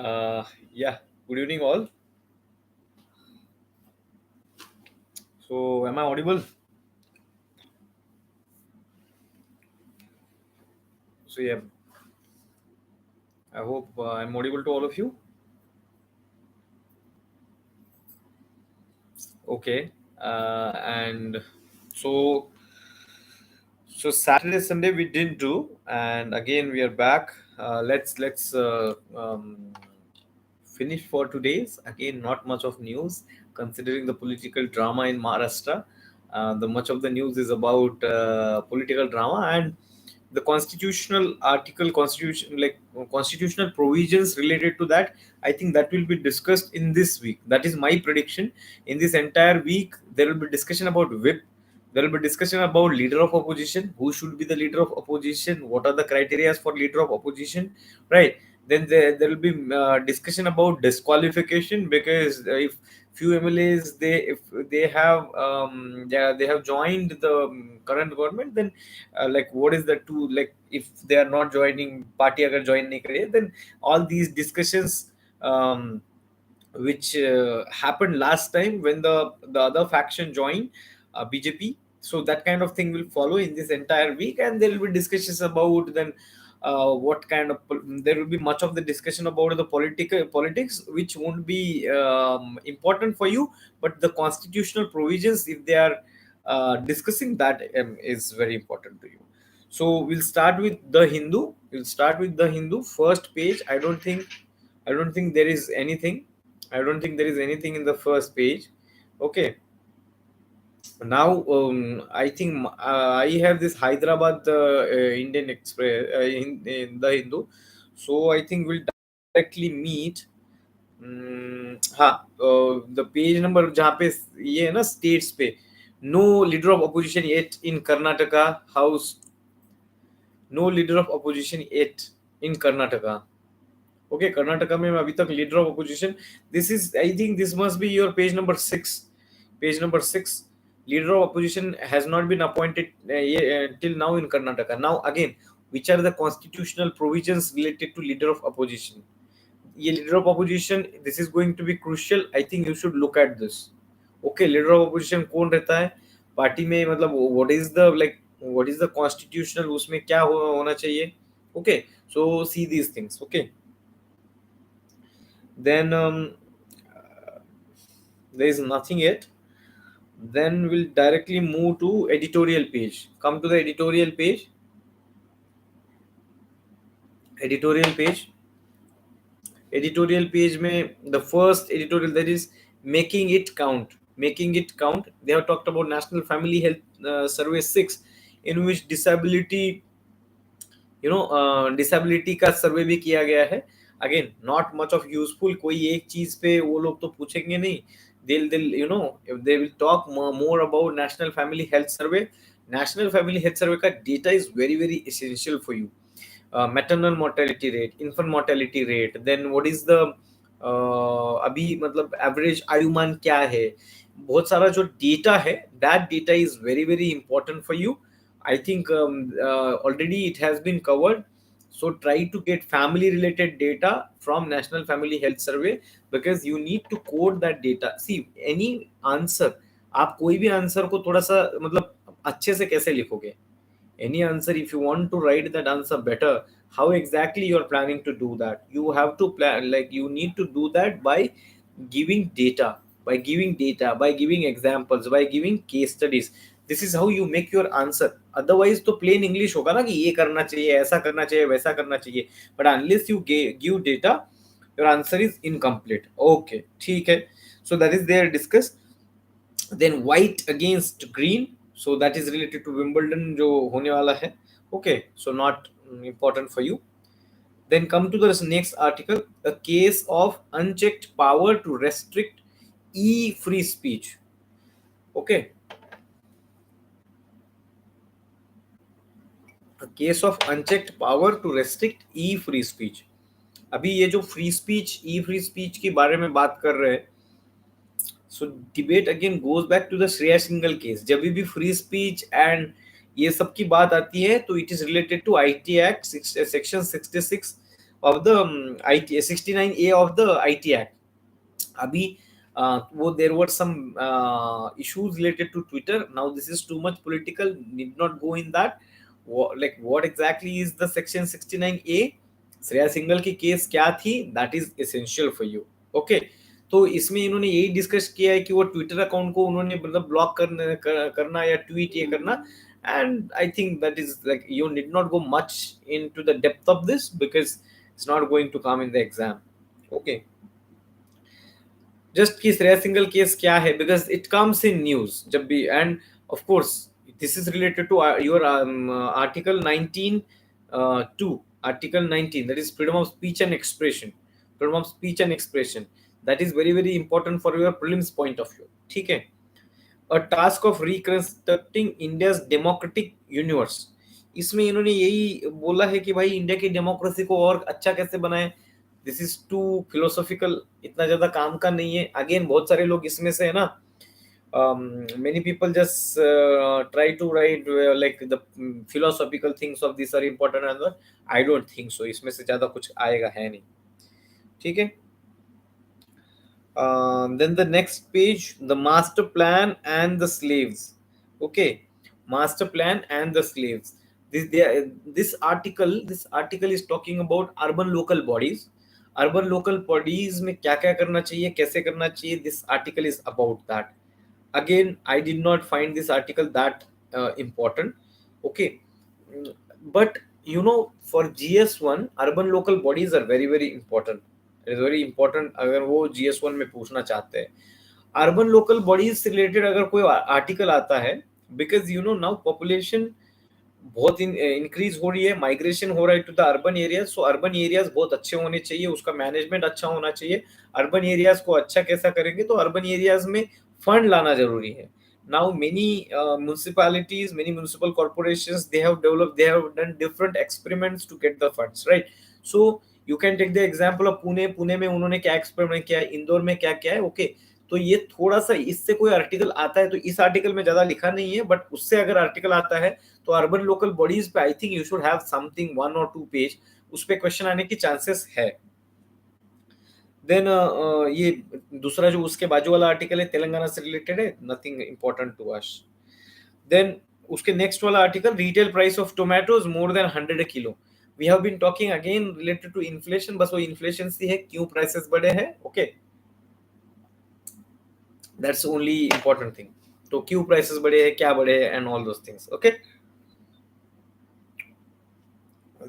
Yeah, good evening, all. So, am I audible? So, yeah, I hope I'm audible to all of you. Okay, and so Saturday, Sunday we didn't do, and again we are back. Let's finish for today's. Again, not much of news considering the political drama in Maharashtra. The much of the news is about political drama and the constitutional article, constitutional provisions related to that. I think that will be discussed in this week. That is my prediction. In this entire week, there will be discussion about whip. There will be discussion about leader of opposition. Who should be the leader of opposition? What are the criteria for leader of opposition? Right. Then there will be discussion about disqualification, because if few MLAs, they have joined the current government, then like what is the two, like if they are not joining party agar join nahi kare, then all these discussions um, which happened last time when the other faction joined BJP. So that kind of thing will follow in this entire week, and there will be discussions about then what kind of there will be much of the discussion about the political politics, which won't be important for you, but the constitutional provisions, if they are discussing that, is very important to you. So we'll start with the Hindu. We'll start with the Hindu first page. I don't think there is anything. I don't think there is anything in the first page. Okay. Now, I think I have this Hyderabad Indian Express in the Hindu. So I think we'll directly meet. हाँ, the page number जहाँ पे ये है ना states पे, no leader of opposition at in Karnataka house, no leader of opposition at in Karnataka. Okay, Karnataka में अभी तक leader of opposition, this is, I think this must be your page number 6. Page number 6, leader of opposition has not been appointed till now in Karnataka. Now again, which are the constitutional provisions related to leader of opposition? ये leader of opposition, this is going to be crucial. I think you should look at this. Okay, leader of opposition कौन रहता है party में, मतलब what is the constitutional, उसमें क्या होना चाहिए. Okay, so see these things. Okay, then there is nothing yet. Then we'll directly move to editorial page. Come to the editorial page. Editorial page. Editorial page में the first editorial, that is making it count. Making it count. They have talked about National Family Health Survey 6, in which disability, disability का सर्वे भी किया गया है. Again not much of useful. कोई एक चीज पे वो लोग तो पूछेंगे नहीं. They will talk more about National Family Health Survey. National Family Health Survey का data is very very essential for you. Maternal mortality rate, infant mortality rate, then what is the अभी मतलब एवरेज आयुमान क्या है, बहुत सारा जो data है, that data is very very important for you. I think already it has been covered. So try to get family related data from National Family Health Survey, because you need to code that data. See, any answer, आप कोई भी answer को थोड़ा सा मतलब अच्छे से कैसे लिखोगे? Any answer, if you want to write that answer better, how exactly you are planning to do that? You have to plan, like you need to do that by giving data, by giving examples, by giving case studies. This is how you make your answer. Otherwise तो plain English होगा ना कि ये करना चाहिए, ऐसा करना चाहिए, वैसा करना चाहिए. But unless you give data, your answer is incomplete. Okay, ठीक है. So that is there discussed. Then white against green, so that is related to Wimbledon जो होने वाला है. Okay, so not important for you. Then come to the next article, a case of unchecked power to restrict free speech. Okay, a case of unchecked power to restrict free speech. अभी ये जो free speech, free speech के बारे में बात कर रहे हैं. So debate again goes back to the Shreya Singhal case. जब भी फ्री स्पीच एंड ये सब की बात आती है, तो it is related to IT act section 66 of the IT 69A of the IT Act. अभी वो there were some issues related to Twitter. Now this is too much political, need not go in that. Like what exactly is the section 69A? Shreya single की case क्या थी, that is essential for you. Okay, तो इसमें इन्होंने यही discuss किया है कि वो ट्विटर अकाउंट को उन्होंने मतलब ब्लॉक करना या ट्वीट ये करना. And I think that is like you need not go much into the depth of this because it's not going to come in the exam. Okay, just कि Shreya Singhal case क्या है, because it comes in news जब भी. And of course this is related to your article 19 2 article 19, that is freedom of speech and expression. Freedom of speech and expression, that is very very important for your prelims point of view. ठीक है. A task of reconstructing India's democratic universe. इसमें इन्होंने यही बोला है कि भाई India की डेमोक्रेसी को और अच्छा कैसे बनाए. दिस इज टू फिलोसॉफिकल, इतना ज्यादा काम का नहीं है. अगेन बहुत सारे लोग इसमें से है ना, many people just try to write like the philosophical things of these are important and all. I don't think so, इसमें से ज्यादा कुछ आएगा है नहीं. ठीक है. Then the next page, the master plan and the slaves. Okay, master plan and the slaves. This article is talking about urban local bodies. Urban local bodies में क्या क्या करना चाहिए, कैसे करना चाहिए. This article is about that. Again, I did not find this article that important. Okay. But you know, for GS1 urban local bodies are very very important. It is very important अगर वो GS1 में पूछना चाहते हैं. Urban local bodies से related अगर कोई article आता है, because you know now population बहुत इंक्रीज हो रही है, माइग्रेशन हो रहा है to the urban areas. So urban areas बहुत अच्छे होने चाहिए, उसका मैनेजमेंट अच्छा होना चाहिए. अर्बन एरियाज को अच्छा कैसा करेंगे, तो अर्बन एरियाज में फंड लाना जरूरी है. now many municipalities, many municipal corporations, they have done different experiments to get the funds, right? So you can take the example of Pune में उन्होंने क्या एक्सपेरिमेंट किया है, इंदौर में क्या क्या है. ओके, तो ये थोड़ा सा इससे कोई आर्टिकल आता है, तो इस आर्टिकल में ज्यादा लिखा नहीं है, बट उससे अगर आर्टिकल आता है तो अर्बन लोकल बॉडीज पे I think you should have something 1 or 2 page, उस पे क्वेश्चन आने की चांसेस है. देन ये दूसरा जो उसके बाजू वाला आर्टिकल है तेलंगाना से रिलेटेड है, nothing important to us. Then उसके नेक्स्ट वाला article, retail price of tomatoes more than 100 kilo. We have been talking again related to inflation, बस वो इन्फ्लेशन सी है, क्यों प्राइसेस बढ़े हैं. Okay, that's only important thing. तो क्यों प्राइसेस बढ़े हैं, क्या बढ़े हैं, and all those things. Okay,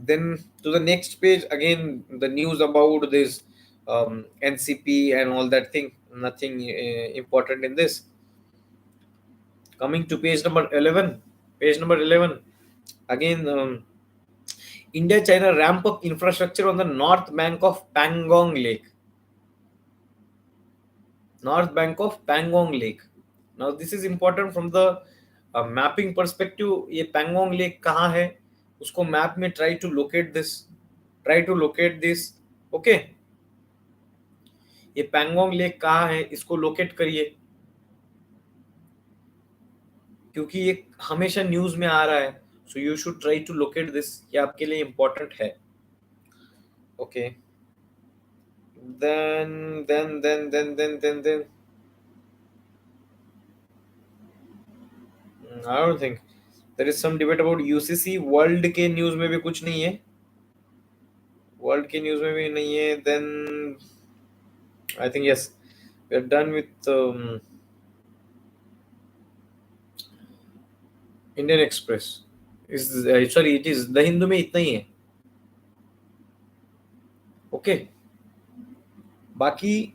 then to the next page, again the news about this NCP and all that thing, nothing important in this. Coming to page number 11, again India China ramp up infrastructure on the north bank of Pangong Lake. North bank of Pangong Lake. Now this is important from the mapping perspective. ये Pangong Lake कहाँ है, उसको map में try to locate this. Okay, ये Pangong Lake कहाँ है, इसको locate करिए, क्योंकि ये हमेशा न्यूज में आ रहा है. So you should try to locate this, ये आपके लिए इंपॉर्टेंट है. Okay, then I don't think there is some debate about UCC. World के न्यूज में भी कुछ नहीं है, then I think yes, we are done with Indian Express. Sorry, it is the Hindu में इतना ही है. ओके, बाकी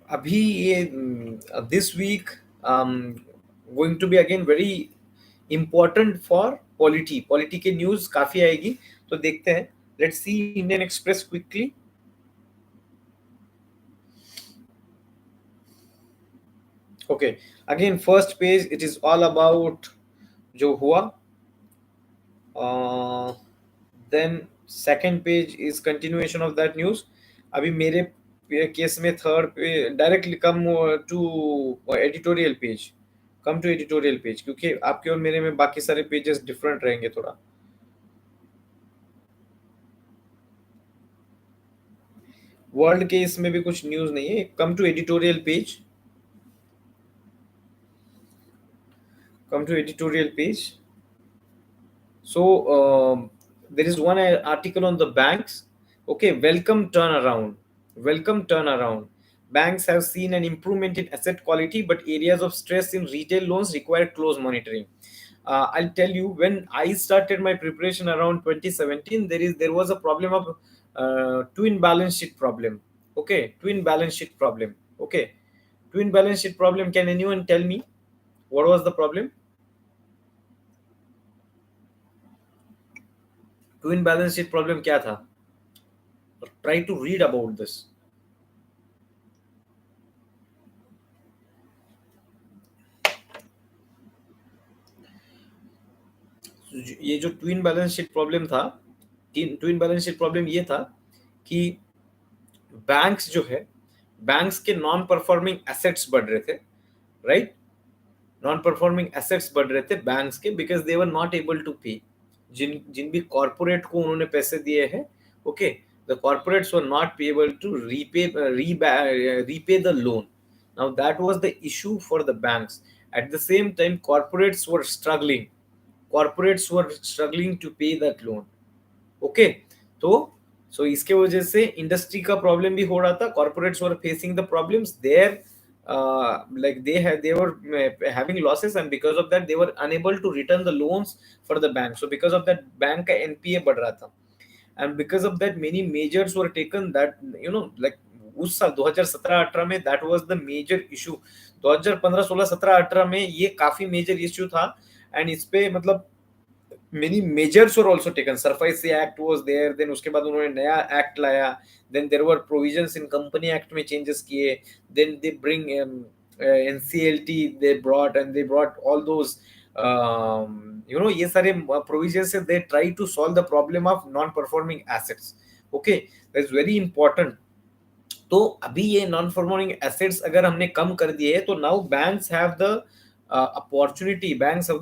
अभी ये this week going to be again very important for polity के न्यूज काफी आएगी, तो देखते हैं. Let's see Indian Express quickly. Okay, again first page, it is all about जो हुआ. Then second page is continuation of that news. अभी मेरे केस में थर्ड पे directly come to editorial page, क्योंकि आपके और मेरे में बाकी सारे पेजेस डिफरेंट रहेंगे थोड़ा. वर्ल्ड के इसमें भी कुछ न्यूज नहीं है. Come to editorial page. Come to editorial page. So there is one article on the banks. Okay, welcome turnaround. Welcome turnaround. Banks have seen an improvement in asset quality, but areas of stress in retail loans require close monitoring. I'll tell you, when I started my preparation around 2017, there was a problem of twin balance sheet problem. Okay, twin balance sheet problem. Okay, twin balance sheet problem. Can anyone tell me what was the problem? Twin balance sheet problem क्या था? Try to read about this. ये जो twin balance sheet problem था, twin balance sheet problem ये था कि banks जो है, बैंक्स के नॉन परफॉर्मिंग एसेट्स बढ़ रहे थे, राइट? नॉन परफॉर्मिंग एसेट्स बढ़ रहे थे बैंक्स के, because they were not able to pay. जिन जिन भी कॉर्पोरेट को उन्होंने पैसे दिए हैं, okay, the corporates were not able to repay the loan. Now that was the issue for the banks. At the same time, corporates were struggling to pay that loan. Okay, तो सो इसके वजह से industry का problem भी हो रहा था. Corporates were facing the problems there, like they were having losses, and because of that they were unable to return the loans for the bank. So because of that bank का NPA बढ़ रहा था, and because of that many measures were taken that, you know, like उस साल 2017-18 में that was the major issue. 2015, 16, 17, 18 में ये काफी मेजर इश्यू था. एंड इस पे मतलब many measures were also taken. Surface Act was there, then उसके बाद उन्होंने नया एक्ट लाया, then there were provisions in Company Act में changes किए, then they bring NCLT they brought, and they brought all those you know, ये सारे provisions से they try to solve the problem of non performing assets. Okay, that's very important. तो अभी ये non performing assets अगर हमने कम कर दिए तो now banks have the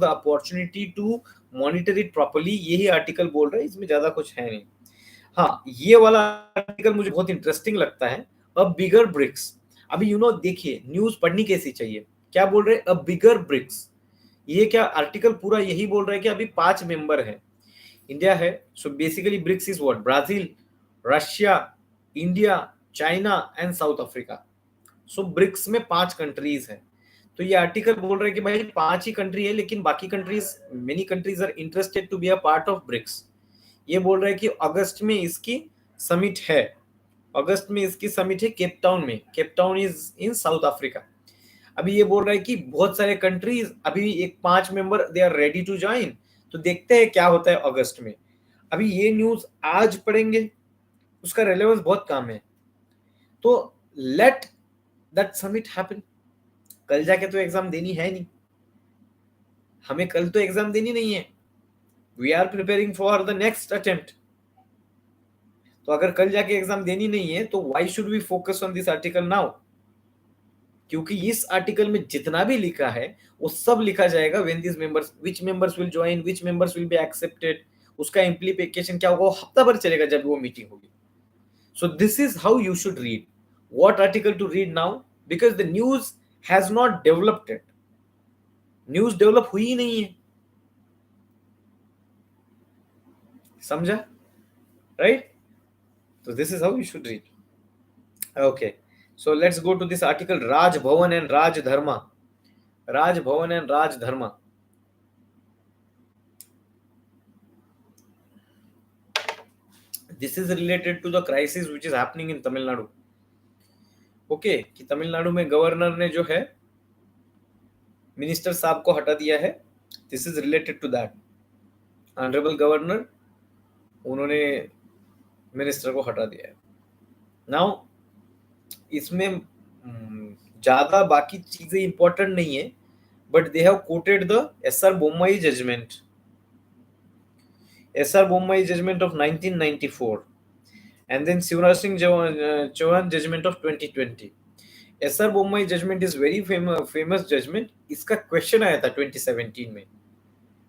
opportunity to monitor it properly. यही आर्टिकल बोल रहा है, इसमें ज्यादा कुछ है नहीं. हाँ, ये वाला आर्टिकल मुझे बहुत इंटरेस्टिंग लगता है. अ बिगर ब्रिक्स. अभी यू नो देखिए न्यूज पढ़नी कैसी चाहिए. क्या बोल रहे हैं? अ बिगर ब्रिक्स. ये क्या आर्टिकल पूरा यही बोल रहा है कि अभी 5 मेंबर है. इंडिया है. So basically BRICS is what? Brazil, Russia, India, China and South Africa. So BRICS में 5 कंट्रीज हैं. तो ये आर्टिकल बोल रहे हैं कि भाई 5 ही कंट्री है, लेकिन बाकी countries, many countries are interested to be a part of BRICS. ये बोल रहे हैं कि अगस्त में इसकी समिट है. अगस्त में इसकी समिट है केप टाउन में. Cape Town is in south Africa. अभी ये बोल रहा है कि बहुत सारे कंट्रीज, अभी एक 5 member they are ready to join. तो देखते हैं क्या होता है अगस्त में. अभी ये न्यूज आज पढ़ेंगे, उसका रेलेवेंस बहुत कम है. तो लेट दैट समिट हैपन. कल जाके तो एग्जाम देनी है नहीं, हमें कल तो एग्जाम देनी नहीं है. We are preparing for the next attempt. तो अगर कल जाके एग्जाम देनी नहीं है तो why should we focus on this article now? क्योंकि इस आर्टिकल में जितना भी लिखा है वो सब लिखा जाएगा when this members, which members will join, which members will be accepted. उसका इम्प्लीकेशन क्या होगा वो हफ्ता भर चलेगा जब वो मीटिंग होगी. So this is how you should read. What article to read now? Because the news has not developed it. News develop हुई ही नहीं है. समझा? Right? So this is how you should read. Okay, so let's go to this article, Raj Bhavan and Raj Dharma. Raj Bhavan and Raj Dharma. This is related to the crisis which is happening in Tamil Nadu. Okay, कि तमिलनाडु में governor ने जो है minister साहब को हटा दिया है. This is related to that. Honourable governor, उन्होंने मिनिस्टर को हटा दिया है. नाउ इसमें ज्यादा बाकी चीजें इंपॉर्टेंट नहीं है, but they have quoted the SR Bommai judgment. SR Bommai judgment of 1994 and then Shivraj Singh Chauhan judgment of 2020. SR Bommai judgment is very famous judgment. इसका क्वेश्चन आया था 2017 में,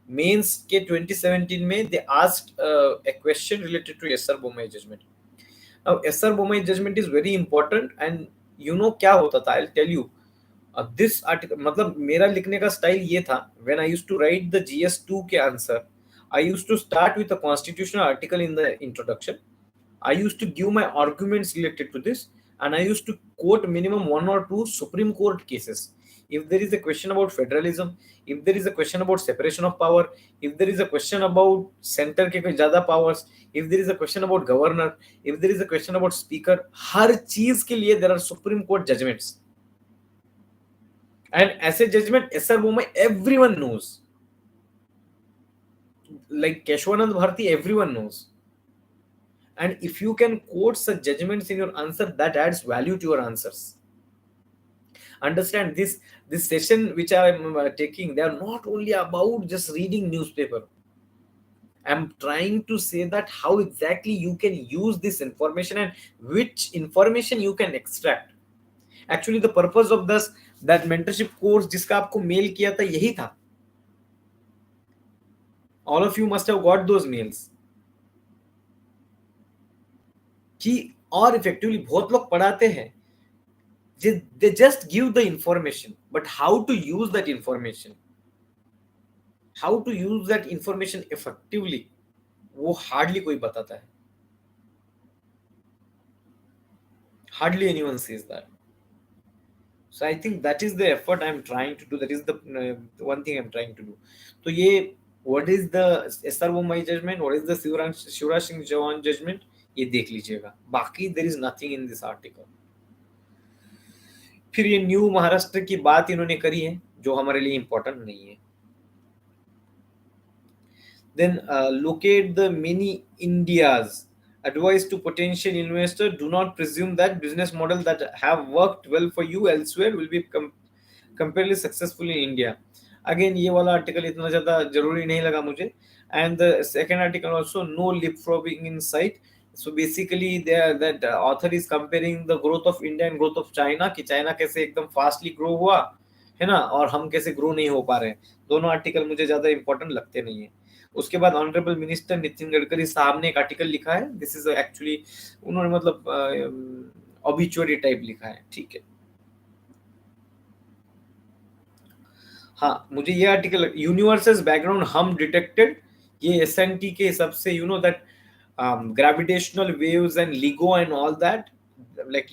मेंस के 2017 में. They asked a question related to SR Bommai judgment. Now SR Bommai judgment is very important, and क्या होता था, I'll tell you. This article मतलब मेरा लिखने का स्टाइल ये था, when I used to write the GS2 के answer, I used to start with a constitutional article in the introduction. I used to give my arguments related to this, and I used to quote minimum one or two Supreme Court cases. If there is a question about federalism, if there is a question about separation of power, if there is a question about center के कोई ज्यादा powers, if there is a question about governor, if there is a question about speaker, हर चीज के लिए there are Supreme Court judgments. And as a judgment, SR Bommai, everyone knows. Like Keshwanand Bharti, everyone knows. And if you can quote such judgments in your answer, that adds value to your answers. Understand this session which I am taking, they are not only about just reading newspaper. I'm trying to say that how exactly you can use this information and which information you can extract. Actually the purpose of this that mentorship course जिसका आपको mail किया था यही था. All of you must have got those mails. कि और effectively बहुत लोग पढ़ाते हैं, they just give the information, but how to use that information, how to use that information effectively, वो hardly कोई बताता है. Hardly anyone says that. So I think that is the effort I'm trying to do. That is the one thing I'm trying to do. So ये what is the SR Bommai judgment, what is the Shivraj Singh Chauhan judgment, ये देख लीजिएगा. बाकी there is nothing in this article. फिर ये new Maharashtra की बात इन्होंने करी है जो हमारे लिए इंपॉर्टेंट नहीं है. Then locate the many Indias. Advice to potential investor: do not presume that business model that have worked well for you elsewhere will be completely successful in India. Again ये वाला आर्टिकल इतना ज्यादा जरूरी नहीं लगा मुझे. And the second article also, no leapfrogging in sight. So basically there that author is comparing the growth of India and growth of China, कि China कैसे एकदम फास्टली ग्रो हुआ है ना, और हम कैसे ग्रो नहीं हो पा रहे हैं. दोनों आर्टिकल मुझे ज्यादा इंपॉर्टेंट लगते नहीं है. उसके बाद ऑनरेबल मिनिस्टर नितिन गडकरी साहब ने एक आर्टिकल लिखा है. दिस इज एक्चुअली उन्होंने मतलब ऑबिचुअरी टाइप लिखा है. ठीक है. हाँ मुझे ये आर्टिकल यूनिवर्सेस बैकग्राउंड हम डिटेक्टेड, ये एसएनटी के हिसाब say that gravitational waves and लिगो and all that, like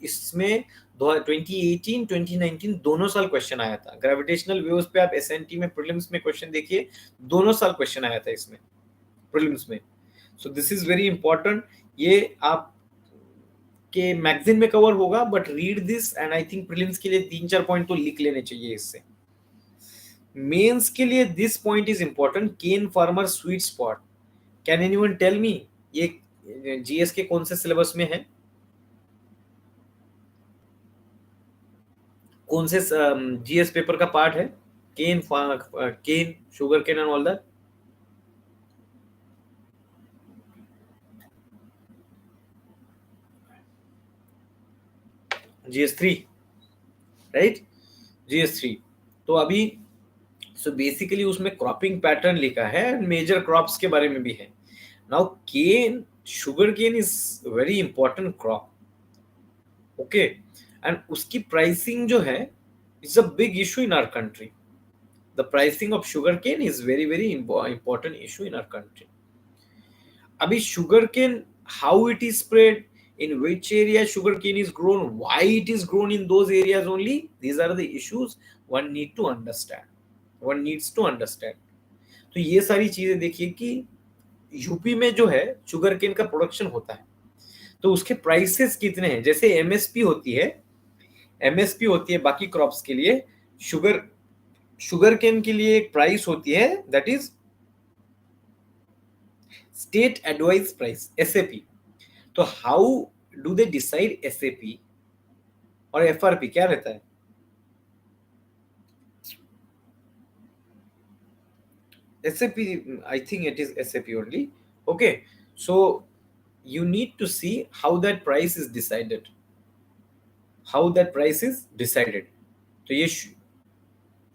इसमें 2018 2019 दोनों साल क्वेश्चन आया था. ग्रेविटेशनल वेव्स पे आप एसएनटी में प्रीलिम्स में क्वेश्चन देखिए, दोनों साल क्वेश्चन आया था इसमें प्रीलिम्स में. So this is very important. ये आप के मैगजीन में कवर होगा, but read this and I think prelims के लिए 3-4 पॉइंट तो लिख लेने चाहिए इससे. मेंस के लिए this point is important. Cane farmer sweet spot. Can anyone tell me ये जीएस के कौन से सिलेबस में है, कौन से जीएस पेपर का पार्ट है? Cane sugar cane and all that. GS3 right, GS3. तो अभी सो बेसिकली उसमें क्रॉपिंग पैटर्न लिखा है, मेजर क्रॉप्स के बारे में भी है. Now cane, sugar cane is very important crop. Okay, and उसकी प्राइसिंग जो है is a big issue in our country. The pricing of sugar cane is very very important issue in our country. अभी sugar cane, how it is spread, in which area sugarcane is grown, why it is grown in those areas only, these are the issues one needs to understand. तो ये सारी चीजें देखिए कि UP में जो है शुगर केन का प्रोडक्शन होता है, तो उसके प्राइसेस कितने हैं. जैसे एमएसपी होती है बाकी क्रॉप्स के लिए, शुगर केन के लिए एक प्राइस होती है, that is state advice price, SAP. तो how do they decide SAP और एफआरपी क्या रहता है? SAP, I think it is SAP only. Okay, so you need to see how that price is decided. तो ये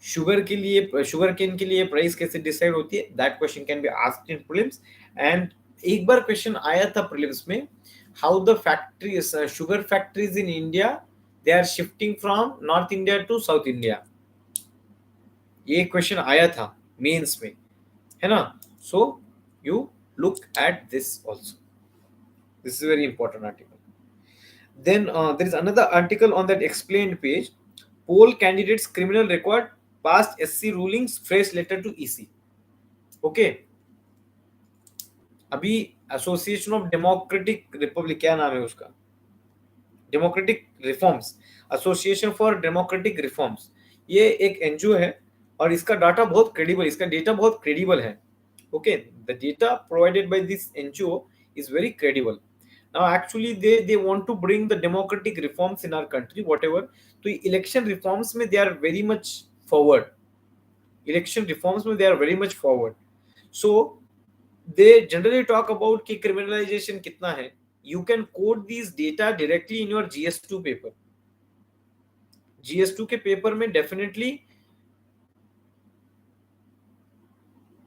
sugar cane के लिए price कैसे डिसाइड होती है, that question can be asked in prelims. And एक बार क्वेश्चन आया था प्रीलिम्स में, how the factories, sugar factories in India, they are shifting from North India to South India. ये क्वेश्चन आया था मेंस में, है ना? So you look at this also. This is a very important article. Then there is another article on that explained page. Poll candidates criminal record, past SC rulings, fresh letter to EC. Okay. अभी association of democratic Republic, क्या नाम है उसका, democratic reforms, association for democratic reforms, ये एक NGO है और इसका डाटा बहुत क्रेडिबल, इसका डेटा बहुत क्रेडिबल है. Okay, the data provided by this NGO is very credible. Now actually they want to bring the democratic reforms in our country whatever. तो इलेक्शन रिफॉर्म्स में they are very much forward. Election reforms में they are very much forward. So they generally talk about कि criminalization कितना है. You can quote these data directly in your GS2 paper. GS2 के paper में definitely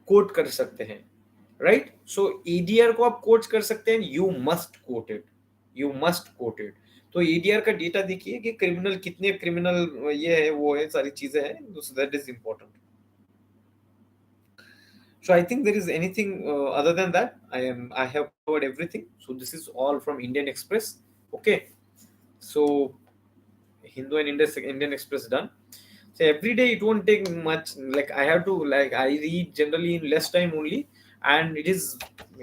coat कर सकते हैं, right? सो ADR को आप कोट कर सकते हैं. You must quote it, you must quote it. तो एडीआर का डेटा देखिए कि क्रिमिनल कितने क्रिमिनल ये है वो है, सारी चीजें हैं. That is important. So I think there is anything other than that. I have covered everything. So this is all from Indian Express. Okay. So Hindu and Indian Express done. So every day it won't take much. Like I have to, like I read generally in less time only, and it is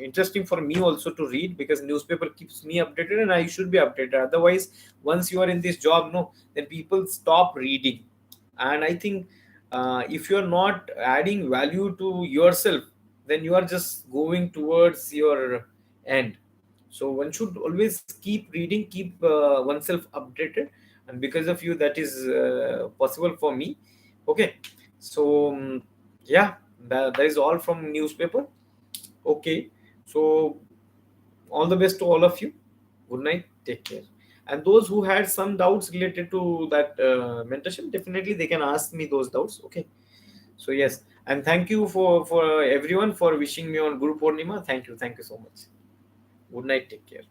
interesting for me also to read because newspaper keeps me updated and I should be updated. Otherwise, once you are in this job, no, then people stop reading. And I think if you are not adding value to yourself, then you are just going towards your end. So one should always keep reading, keep oneself updated, and because of you that is possible for me. Okay. So yeah, that is all from newspaper. Okay. So all the best to all of you. Good night, take care. And those who had some doubts related to that mentorship, definitely they can ask me those doubts. Okay. So yes, and thank you for everyone for wishing me on Guru Purnima. Thank you so much. Good night, take care.